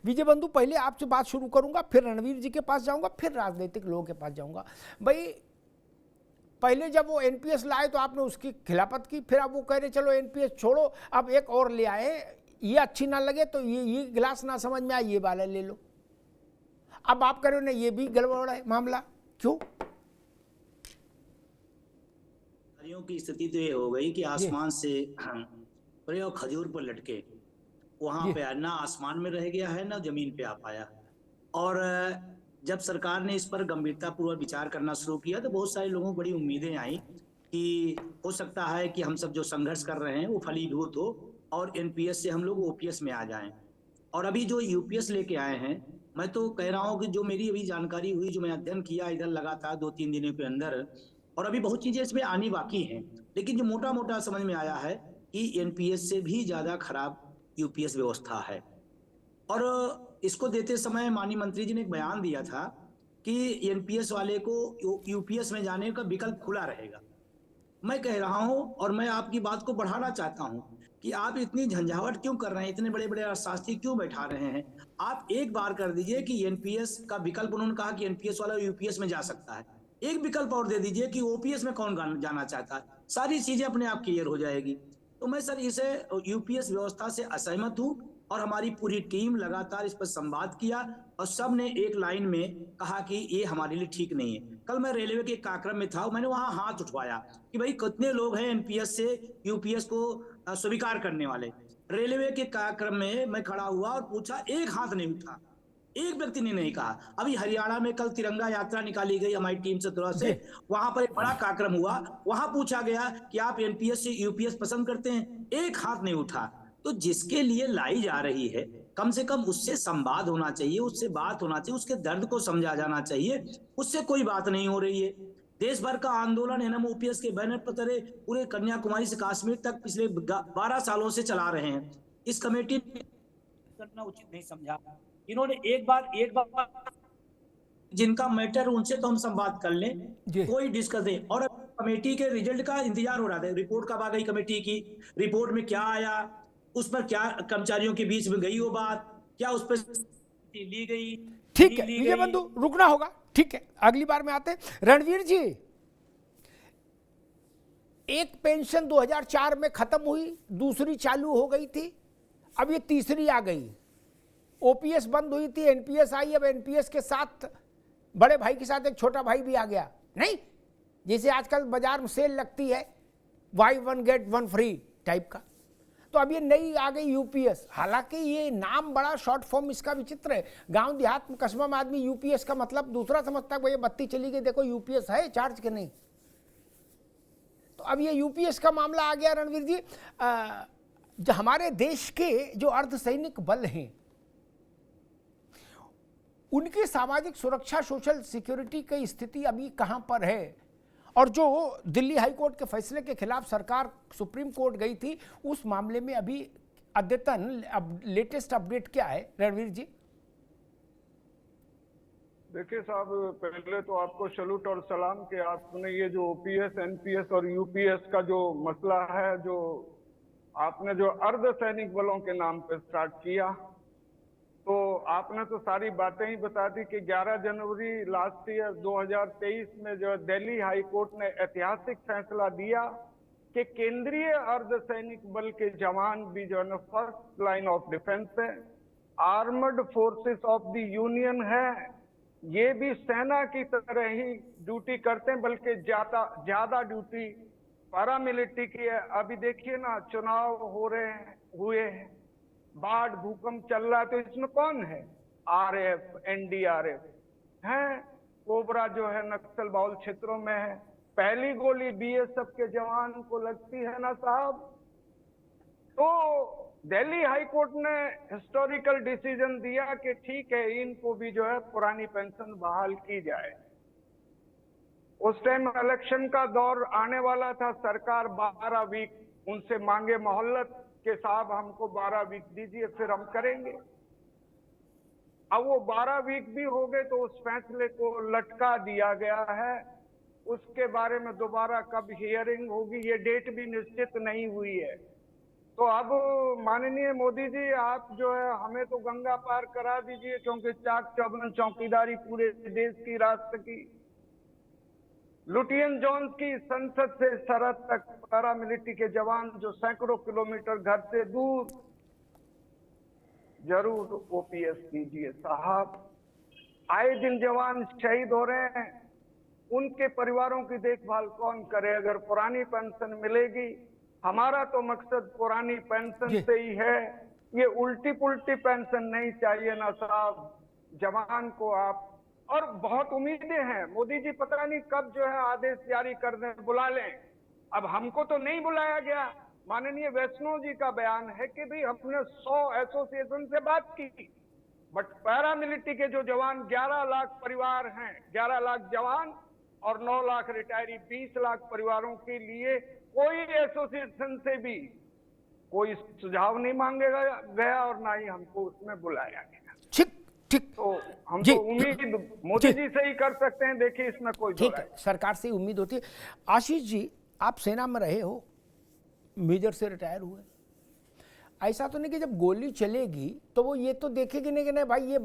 विजय बंधु, पहले आपसे बात शुरू करूंगा, फिर रणवीर जी के पास जाऊंगा, फिर राजनीतिक लोगों के पास जाऊंगा। भाई, पहले जब वो एनपीएस लाए तो आपने उसकी खिलाफत की, फिर अब वो कह रहे चलो एनपीएस छोड़ो, अब एक और ले आए, ये अच्छी ना लगे तो ये गिलास ना समझ में आए, ये वाला ले लो। अब आप कह रहे हो ना ये भी गड़बड़ है मामला, क्यों? की स्थिति तो ये हो गई कि आसमान से प्रयोग खजूर पर लटके, वहां पे ना आसमान में रह गया है ना जमीन पे आ पाया। और जब सरकार ने इस पर गंभीरता पूर्वक विचार करना शुरू किया तो बहुत सारे लोगों को बड़ी उम्मीदें आई कि हो सकता है कि हम सब जो संघर्ष कर रहे हैं वो फलीभूत हो और एनपीएस से हम लोग ओपीएस में आ जाएं। और अभी जो यूपीएस लेके आए हैं, मैं तो कह रहा हूं कि जो मेरी अभी जानकारी हुई, जो मैं अध्ययन किया इधर लगातार 2-3 दिनों के अंदर, और अभी बहुत चीजें इसमें आनी बाकी हैं, लेकिन जो मोटा मोटा समझ में आया है कि एनपीएस से भी ज्यादा खराब यूपीएस व्यवस्था है। और इसको देते समय माननीय मंत्री जी ने एक बयान दिया था कि एनपीएस वाले को यूपीएस में जाने का विकल्प खुला रहेगा। मैं कह रहा हूं और मैं आपकी बात को बढ़ाना चाहता हूं कि आप इतनी झंझावट क्यों कर रहे हैं, इतने बड़े बड़े अर्थशास्त्री क्यों बैठा रहे हैं? आप एक बार कर दीजिए कि एनपीएस का विकल्प, उन्होंने कहा कि एनपीएस वाला यूपीएस में जा सकता है, एक विकल्प और दे दीजिए कि ओपीएस में कौन जाना चाहता है, सारी चीजें अपने आप क्लियर हो जाएगी। तो मैं सर इसे यूपीएस व्यवस्था से असहमत हूं और हमारी पूरी टीम लगातार इस पर संवाद किया और सब ने एक लाइन में कहा कि ये हमारे लिए ठीक नहीं है। कल मैं रेलवे के कार्यक्रम में था, मैंने वहां हाथ उठवाया कि भाई कितने लोग हैं एनपीएस से यूपीएस को स्वीकार करने वाले। रेलवे के कार्यक्रम में मैं खड़ा हुआ और पूछा, एक हाथ नहीं उठा, एक व्यक्ति ने नहीं कहा। अभी हरियाणा में कल तिरंगा यात्रा निकाली गई हमारी टीम से थोड़ा से, वहां पर एक बड़ा कार्यक्रम हुआ, वहां पूछा गया कि आप एनपीएस से यूपीएस पसंद करते हैं, एक हाथ नहीं उठा। तो जिसके लिए लाई जा रही है, कम से कम उससे संवाद होना चाहिए, उससे बात होना चाहिए, उसके दर्द को समझा जाना चाहिए, उससे कोई बात नहीं हो रही है। देश भर का आंदोलन है ना, ओपीएस के बैनर पर तरह पूरे कन्याकुमारी से कश्मीर तक पिछले 12 सालों से चला रहे हैं। इस कमेटी करना उचित नहीं समझा। इन्होंने एक बार जिनका मैटर उनसे तो हम संवाद कर लें, कोई डिस्कस नहीं। और कमेटी के रिजल्ट का इंतजार हो रहा था, रिपोर्ट कब आ गई कमेटी की, रिपोर्ट में क्या आया, उस पर क्या कर्मचारियों के बीच में गई वो बात, क्या उस पर ली गई? ठीक है विजय बंधु, रुकना होगा, ठीक है, अगली बार में आते हैं। रणवीर जी, एक पेंशन 2004 में खत्म हुई, दूसरी चालू हो गई थी, अब ये तीसरी आ गई। ओपीएस बंद हुई थी, एनपीएस आई, अब एनपीएस के साथ बड़े भाई के साथ एक छोटा भाई भी आ गया। नहीं, जैसे आजकल बाजार में सेल लगती है, by one get one free type का, तो अब ये नई आ गई यूपीएस। हालांकि ये नाम बड़ा शॉर्ट फॉर्म इसका विचित्र है। गांव देहात में, कस्बा में आदमी यूपीएस का मतलब दूसरा समझता है, ये बत्ती चली गई देखो यूपीएस है चार्ज के नहीं। तो अब ये यूपीएस का मामला आ गया। रणवीर जी, जो हमारे देश के जो अर्धसैनिक बल हैं, उनकी सामाजिक सुरक्षा, सोशल सिक्योरिटी की स्थिति अभी कहां पर है? और जो दिल्ली हाईकोर्ट के फैसले के खिलाफ सरकार सुप्रीम कोर्ट गई थी, उस मामले में अभी अद्यतन लेटेस्ट अपडेट क्या है रणवीर जी? देखिए साहब, पहले तो आपको सैल्यूट और सलाम कि आपने ये जो ओपीएस, एनपीएस और यूपीएस का जो मसला है, जो आपने जो अर्धसैनिक बलों के नाम पे स्टार्ट किया, तो आपने तो सारी बातें ही बता दी कि 11 जनवरी लास्ट ईयर 2023 में जो दिल्ली हाई कोर्ट ने ऐतिहासिक फैसला दिया कि केंद्रीय अर्धसैनिक बल के जवान भी जो है फर्स्ट लाइन ऑफ डिफेंस है, armoured forces of the union है, ये भी सेना की तरह ही ड्यूटी करते हैं, बल्कि ज्यादा ड्यूटी पैरामिलिट्री की है। अभी देखिए ना, चुनाव हुए हैं, बाढ़, भूकंप चल रहा है, तो इसमें कौन है? आरएफ, एनडीआरएफ है। कोबरा जो है नक्सल बाहुल क्षेत्रों में है। पहली गोली बीएसएफ के जवान को लगती है ना साहब। तो दिल्ली हाई कोर्ट ने हिस्टोरिकल डिसीजन दिया कि ठीक है, इनको भी जो है पुरानी पेंशन बहाल की जाए। उस टाइम इलेक्शन का दौर आने वाला था, सरकार 12 वीक उनसे मांगे मोहल्लत के साहब हमको 12 वीक दीजिए, फिर हम करेंगे। अब वो 12 वीक भी हो गए तो उस फैसले को लटका दिया गया है। उसके बारे में दोबारा कब हियरिंग होगी, ये डेट भी निश्चित नहीं हुई है। तो अब माननीय मोदी जी, आप जो है हमें तो गंगा पार करा दीजिए, क्योंकि चाक चौबंद चौकीदारी पूरे देश की राष्ट्र की, लुटियन जोन्स की संसद से सरहद तक पैरामिलिट्री के जवान जो सैकड़ों किलोमीटर घर से दूर, जरूर ओपीएस कीजिए साहब। आए दिन जवान शहीद हो रहे हैं, उनके परिवारों की देखभाल कौन करे अगर पुरानी पेंशन मिलेगी? हमारा तो मकसद पुरानी पेंशन से ही है, ये उल्टी पुल्टी पेंशन नहीं चाहिए ना साहब। जवान को आप, और बहुत उम्मीदें हैं मोदी जी, पता नहीं कब जो है आदेश जारी कर दें, बुला लें। अब हमको तो नहीं बुलाया गया। माननीय वैष्णो जी का बयान है कि भाई हमने 100 एसोसिएशन से बात की, बट पैरामिलिट्री के जो जवान 11 लाख परिवार हैं, 11 लाख जवान और 9 लाख रिटायरी, 20 लाख परिवारों के लिए कोई एसोसिएशन से भी कोई सुझाव नहीं मांगेगा गया और ना ही हमको उसमें बुलाया गया। ठीक ठीक, तो हम जी, तो उम्मीद मोदी जी से ही कर सकते हैं। देखिए इसमें कोई ठीक है, सरकार से उम्मीद होती है। आशीष जी, आप सेना में रहे हो, मेजर से रिटायर हुए, ऐसा तो नहीं कि जब गोली चलेगी तो वो ये तो देखेगी नहीं कि नहीं भाई ये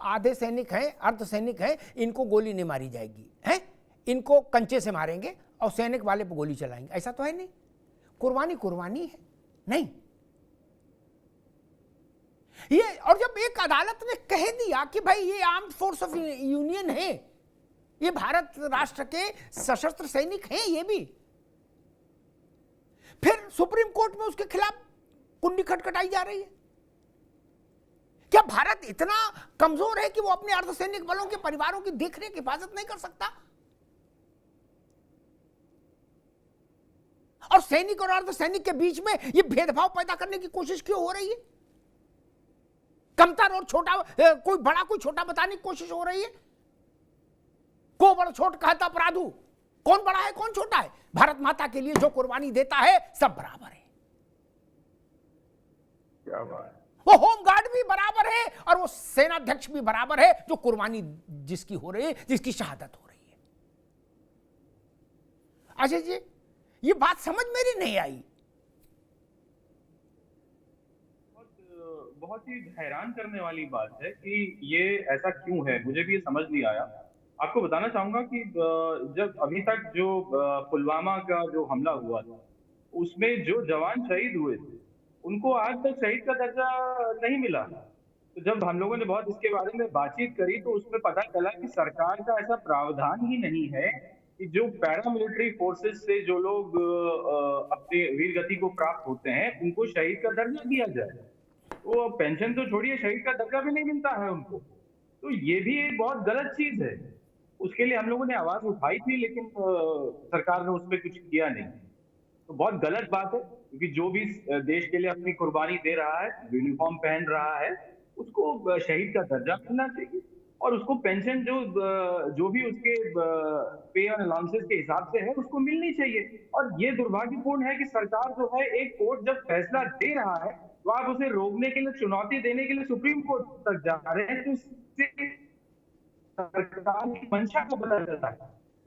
आधे सैनिक हैं, अर्ध सैनिक हैं, इनको गोली नहीं मारी जाएगी, हैं इनको कंचे से मारेंगे और सैनिक वाले पे गोली चलाएंगे, ऐसा तो है नहीं। कुर्बानी कुर्बानी है नहीं ये। और जब एक अदालत ने कह दिया कि भाई ये आर्म्ड फोर्स ऑफ यूनियन है, ये भारत राष्ट्र के सशस्त्र सैनिक हैं, ये भी फिर सुप्रीम कोर्ट में उसके खिलाफ कुंडी खटखटाई जा रही है। क्या भारत इतना कमजोर है कि वो अपने अर्धसैनिक बलों के परिवारों की देखरेख हिफाजत नहीं कर सकता? और सैनिक और अर्धसैनिक के बीच में ये भेदभाव पैदा करने की कोशिश क्यों हो रही है? कमतर और छोटा, कोई बड़ा कोई छोटा बताने की कोशिश हो रही है। को बड़ा छोट कहता अपराधु, कौन बड़ा है कौन छोटा है? भारत माता के लिए जो कुर्बानी देता है सब बराबर है। क्या बात, वो होमगार्ड भी बराबर है और वो सेनाध्यक्ष भी बराबर है, जो कुर्बानी जिसकी हो रही है, जिसकी शहादत हो रही है। अजय जी, ये बात समझ मेरी नहीं आई। बहुत ही हैरान करने वाली बात है कि ये ऐसा क्यों है, मुझे भी ये समझ नहीं आया। आपको बताना चाहूंगा कि जब अभी तक जो पुलवामा का जो हमला हुआ था, उसमें जो जवान शहीद हुए थे, उनको आज तक शहीद का दर्जा नहीं मिला। तो जब हम लोगों ने बहुत इसके बारे में बातचीत करी तो उसमें पता चला कि सरकार का ऐसा प्रावधान ही नहीं है कि जो पैरामिलिट्री फोर्सेस से जो लोग अपनी वीर गति को प्राप्त होते हैं, उनको शहीद का दर्जा दिया जाए। वो पेंशन तो छोड़िए, शहीद का दर्जा भी नहीं मिलता है उनको। तो ये भी एक बहुत गलत चीज है। उसके लिए हम लोगों ने आवाज उठाई थी, लेकिन सरकार ने उस पर कुछ किया नहीं। तो बहुत गलत बात है, क्योंकि जो भी देश के लिए अपनी कुर्बानी दे रहा है, यूनिफॉर्म पहन रहा है, उसको शहीद का दर्जा मिलना चाहिए और उसको पेंशन जो भी उसके पे और अलाउंसेस के हिसाब से है उसको मिलनी चाहिए। और ये दुर्भाग्यपूर्ण है कि सरकार जो है, एक कोर्ट जब फैसला दे रहा है तो आप उसे रोकने के लिए, चुनौती देने के लिए सुप्रीम कोर्ट तक जा रहे हैं। तो इससे सरकार की मंशा को पता चलता है,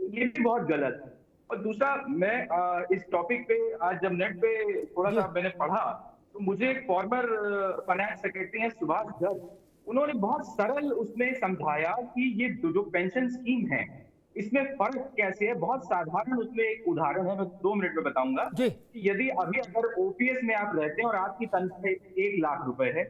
ये भी बहुत गलत है। और दूसरा, मैं इस टॉपिक पे आज जब नेट पे थोड़ा सा मैंने पढ़ा तो मुझे एक फॉर्मर फाइनेंस सेक्रेटरी हैं सुभाष गर्ग, उन्होंने बहुत सरल उसमें समझाया कि ये जो पेंशन स्कीम है इसमें फर्क कैसे है। बहुत साधारण उसमें एक उदाहरण है, मैं 2 मिनट में बताऊंगा कि यदि अभी अगर ओपीएस में आप रहते हैं और आपकी तनख्वाह 1 लाख रुपए है,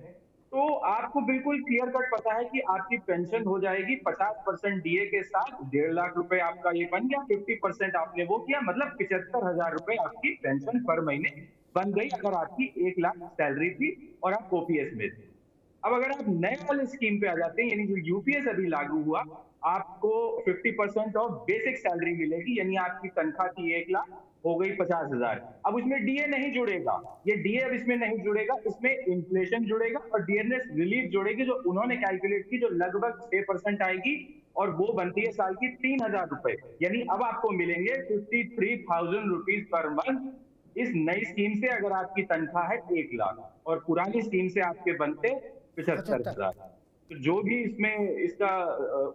तो आपको बिल्कुल क्लियर कट पता है कि आपकी पेंशन हो जाएगी 50% डीए के साथ 1.5 लाख रुपए आपका ये बन गया। 50% आपने वो किया, मतलब 75,000 रुपए आपकी पेंशन पर महीने बन गई अगर आपकी 1 लाख सैलरी थी और आप ओपीएस में थे। अब अगर आप नए वाले स्कीम पे आ जाते हैं, यानी जो यूपीएस अभी लागू हुआ, आपको 50% ऑफ बेसिक सैलरी मिलेगी, यानी आपकी तनख्वाह थी 1 लाख, हो गई 50,000। अब उसमें डीए नहीं जुड़ेगा, ये डीए अब इसमें नहीं जुड़ेगा, इसमें इन्फ्लेशन जुड़ेगा और डीएनएस रिलीफ जुड़ेगी, जो उन्होंने कैलकुलेट की, जो लगभग 6% आएगी और वो बनती है साल की 3,000 रुपए। यानी अब आपको मिलेंगे 53,000 रुपीज पर मंथ इस नई स्कीम से, अगर आपकी तनख्वाह है 1 लाख और पुरानी स्कीम से आपके बनते 75,000। तो जो भी इसमें इसका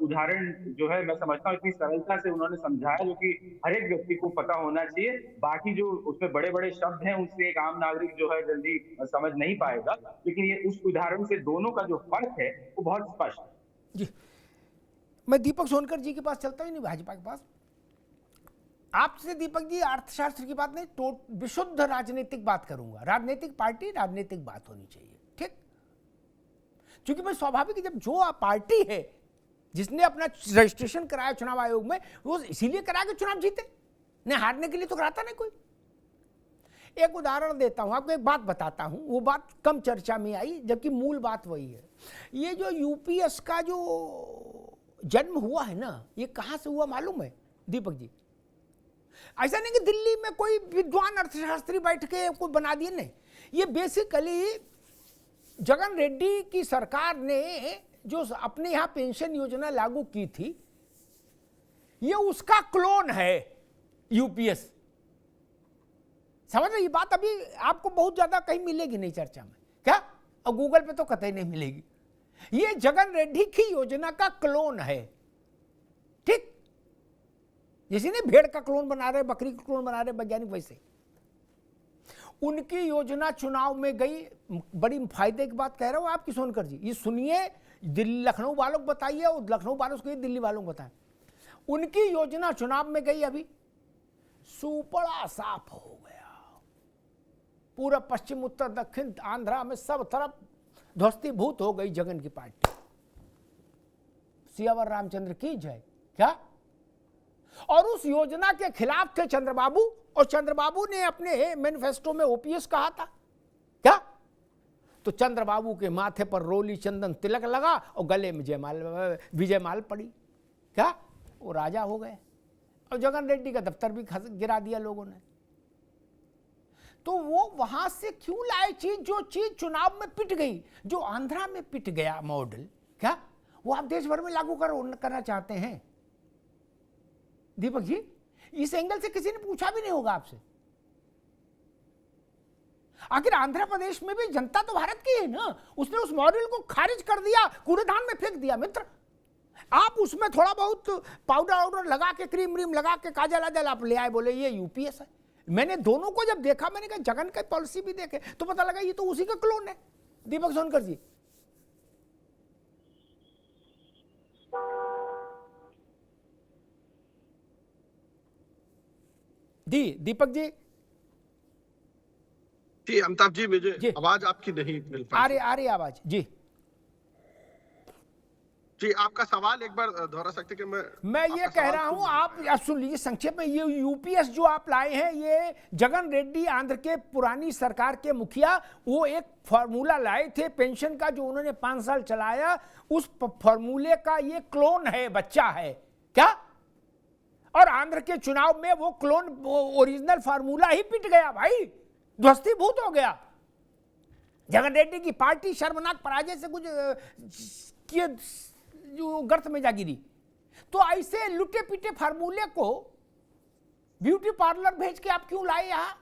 उदाहरण जो है, मैं समझता हूँ इतनी सरलता से उन्होंने समझाया, जो कि हर एक व्यक्ति को पता होना चाहिए। बाकी जो उसमें बड़े बड़े शब्द हैं उससे एक आम नागरिक जो है जल्दी समझ नहीं पाएगा, लेकिन ये उस उदाहरण से दोनों का जो फर्क है वो बहुत स्पष्ट है। जी, मैं दीपक सोनकर जी के पास चलता ही नहीं, भाजपा के पास। आपसे दीपक जी अर्थशास्त्र की बात नहीं, तो विशुद्ध राजनीतिक बात करूंगा। राजनीतिक पार्टी, राजनीतिक बात होनी चाहिए, ठीक? क्योंकि मैं स्वाभाविक जब जो पार्टी है जिसने अपना रजिस्ट्रेशन कराया चुनाव आयोग में, वो इसीलिए करा के चुनाव जीते, नहीं हारने के लिए तो कराता नहीं कोई। एक उदाहरण देता हूं आपको, एक बात बताता हूं, वो बात कम चर्चा में आई जबकि मूल बात वही है। ये जो यूपीएस का जो जन्म हुआ है ना, ये कहां से हुआ मालूम है दीपक जी? ऐसा नहीं कि दिल्ली में कोई विद्वान अर्थशास्त्री बैठ के कोई बना दिए, नहीं। ये बेसिकली जगन रेड्डी की सरकार ने जो अपने यहां पेंशन योजना लागू की थी, ये उसका क्लोन है यूपीएस। समझ रहे? ये बात अभी आपको बहुत ज्यादा कहीं मिलेगी नहीं चर्चा में, क्या? और गूगल पे तो कतई नहीं मिलेगी। ये जगन रेड्डी की योजना का क्लोन है, ठीक? जैसे नहीं भेड़ का क्लोन बना रहे, बकरी का क्लोन बना रहे वैज्ञानिक, वैसे उनकी योजना चुनाव में गई। बड़ी फायदे की बात कह रहा हूं आपकी सोनकर जी, ये सुनिए, दिल्ली लखनऊ वालों को बताइए और लखनऊ वालों को दिल्ली वालों को बताएं। उनकी योजना चुनाव में गई, अभी सुपड़ा साफ हो गया। पूरा पश्चिम, उत्तर, दक्षिण, आंध्रा में सब तरफ ध्वस्तीभूत हो गई जगन की पार्टी। सियावर रामचंद्र की जय। क्या? और उस योजना के खिलाफ थे चंद्रबाबू, और चंद्रबाबू ने अपने मैनिफेस्टो में ओपीएस कहा था, क्या? तो चंद्रबाबू के माथे पर रोली चंदन तिलक लगा और गले में विजयमाल पड़ी, क्या? वो राजा हो गए। और जगन रेड्डी का दफ्तर भी गिरा दिया लोगों ने। तो वो वहां से क्यों लाए चीज, जो चीज चुनाव में पिट गई, जो आंध्रा में पिट गया मॉडल, क्या वो आप देश भर में लागू करना चाहते हैं दीपक जी? इस एंगल से किसी ने पूछा भी नहीं होगा आपसे। आखिर आंध्र प्रदेश में भी जनता तो भारत की है ना, उसने उस मॉडल को खारिज कर दिया, कूड़ेदान में फेंक दिया। मित्र, आप उसमें थोड़ा बहुत पाउडर वाउडर लगा के, क्रीम व्रीम लगा के, काजल आजल आप ले आए, बोले ये यूपीएस है। मैंने दोनों को जब देखा, मैंने कहा जगन का पॉलिसी भी देखे तो पता लगा ये तो उसी का क्लोन है। दीपक सोनकर जी, दीपक जी। जी अमिताभ जी, मुझे आवाज आपकी नहीं मिल पाई। आ रही आवाज जी। जी, आपका सवाल एक बार दोहरा सकते कि मैं ये कह रहा हूं, आप सुन लीजिए संक्षेप में। ये यूपीएस जो आप लाए हैं, ये जगन रेड्डी आंध्र के पुरानी सरकार के मुखिया, वो एक फॉर्मूला लाए थे पेंशन का, जो उन्होंने 5 साल चलाया। उस फॉर्मूले का ये क्लोन है, बच्चा है, क्या? और आंध्र के चुनाव में वो क्लोन, ओरिजिनल फार्मूला ही पिट गया भाई, ध्वस्तीभूत हो गया। जगन रेड्डी की पार्टी शर्मनाक पराजय से कुछ जो गर्त में जा गिरी। तो ऐसे लुटे पिटे फार्मूले को ब्यूटी पार्लर भेज के आप क्यों लाए यहां,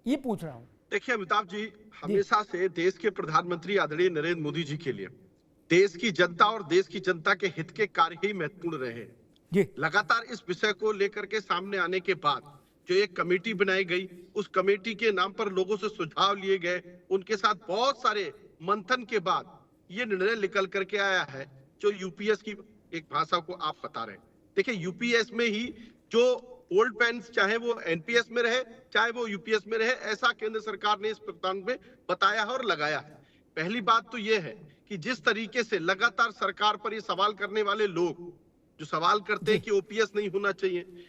ये पूछ रहा हूं। देखिए अमिताभ जी, हमेशा से देश के प्रधानमंत्री आदरणीय नरेंद्र मोदी जी के लिए देश की जनता और देश की जनता के हित के कार्य ही महत्वपूर्ण रहे हैं। लगातार इस विषय को लेकर के सामने आने के बाद जो एक कमेटी बनाई गई, उस कमेटी के नाम पर लोगों से सुझाव लिए गए, उनके साथ बहुत सारे मंथन के बाद ये निर्णय निकल करके आया है, जो यूपीएस की एक भाषा को आप बता रहे हैं। देखिए, यूपीएस में ही जो ओल्ड पेंस, चाहे वो एनपीएस में रहे चाहे वो यूपीएस में रहे, ऐसा केंद्र सरकार ने इस प्रस्ताव में बताया है और लगाया है। पहली बात तो ये है कि जिस तरीके से लगातार सरकार पर ये सवाल करने वाले लोग जो सवाल करते हैं कि ओपीएस नहीं होना चाहिए,